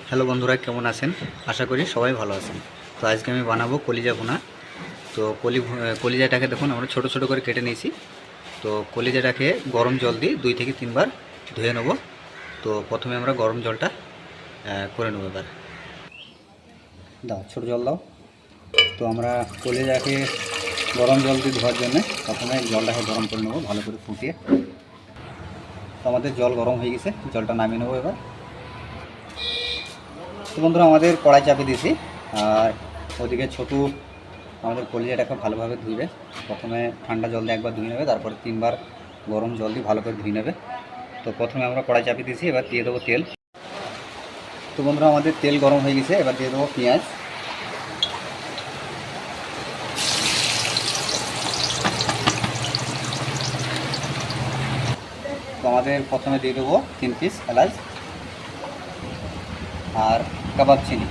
Hello বন্ধুরা, কেমন আছেন? আশা করি সবাই ভালো আছেন। তো আজকে আমি বানাবো কলিজা ভুনা। তো কলিজাটাকে দেখুন আমরা ছোট ছোট করে কেটে নিয়েছি। তো কলিজাটাকে গরম জল দিয়ে 2 থেকে 3 বার ধুয়ে নেব। তো প্রথমে আমরা গরম জলটা করে নেব। এবার দাও, ছোট জল দাও। তো আমরা কলিজাকে গরম জল দিয়ে ধোয়ার জন্য প্রথমে জলটাকে গরম করে নেব ভালো করে ফুটিয়ে। তো আমাদের জল গরম হয়ে গেছে, জলটা নামিয়ে নেবো এবার। তো বন্ধুরা, আমাদের কড়াই চাপে দিয়েছি, আর ওদিকে ছোটু আমাদের কলিজাটাকে ভালোভাবে ধুইবে। প্রথমে ঠান্ডা জল দিয়ে একবার ধুয়ে নেবে, তারপরে 3 বার গরম জল দিয়ে ভালো করে ধুয়ে নেবে। তো প্রথমে আমরা কড়াই চাপে দিয়েছি, এবার দিয়ে দেবো তেল। তো বন্ধুরা, আমাদের তেল গরম হয়ে গেছে, এবার দিয়ে দেবো পেঁয়াজ। তো আমাদের প্রথমে দিয়ে দেবো 3 পিস এলাচ আর কাবাব চিনি,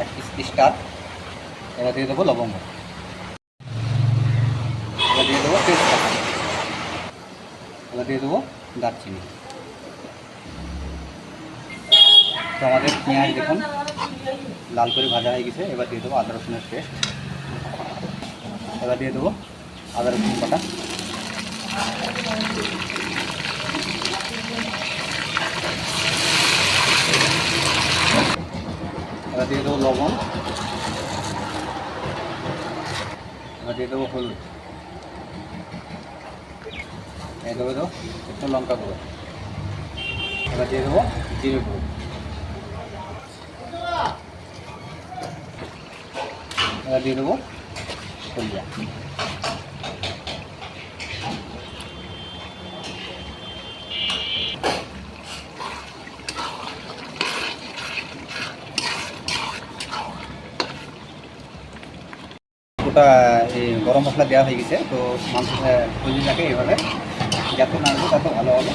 1 পিস স্টার। এবার দিয়ে দেবো লবঙ্গ, এবার দিয়ে দেবো তেজপাতা, এবার দিয়ে দেবো দারচিনি। তো আমাদের পেঁয়াজ দেখুন লাল করে ভাজা হয়ে গেছে, এবার দিয়ে দেবো আদা রসুনের পেস্ট, এবার দিয়ে দেবো আদা রসুন বাটা, এবার দিয়ে দেবো লবণ, এবার দিয়ে দেবো হলুদ, এবার দেবো একটু লঙ্কা গুঁড়ো, এবার দিয়ে দেবো জিরে গুঁড়ো, এবার দিয়ে দেবো কলিজা। ওটা এই গরম মশলা দেওয়া হয়ে গেছে। তো মাংস কলিজাটাকে এভাবে যত নাড়বো তত ভালো হবে।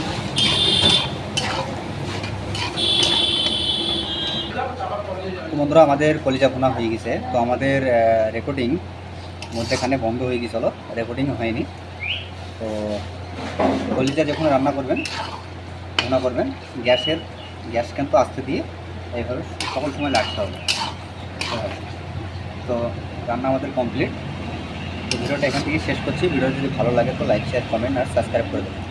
তো বন্ধুরা, আমাদের কলিজা ভুনা হয়ে গেছে। তো আমাদের রেকর্ডিং মধ্যেখানে বন্ধ হয়ে গেছিলো, রেকর্ডিং হয়নি। তো কলিজা যখন রান্না করবেন, ভুনা করবেন, গ্যাস কিন্তু আস্তে দিয়ে এইভাবে সকল সময় লাগতে হবে। তো রান্না আমাদের কমপ্লিট। তো ভিডিওটা এখান থেকে শেষ করছি। ভিডিও যদি ভালো লাগে তো লাইক, শেয়ার, কমেন্ট আর সাবস্ক্রাইব করে দেবেন।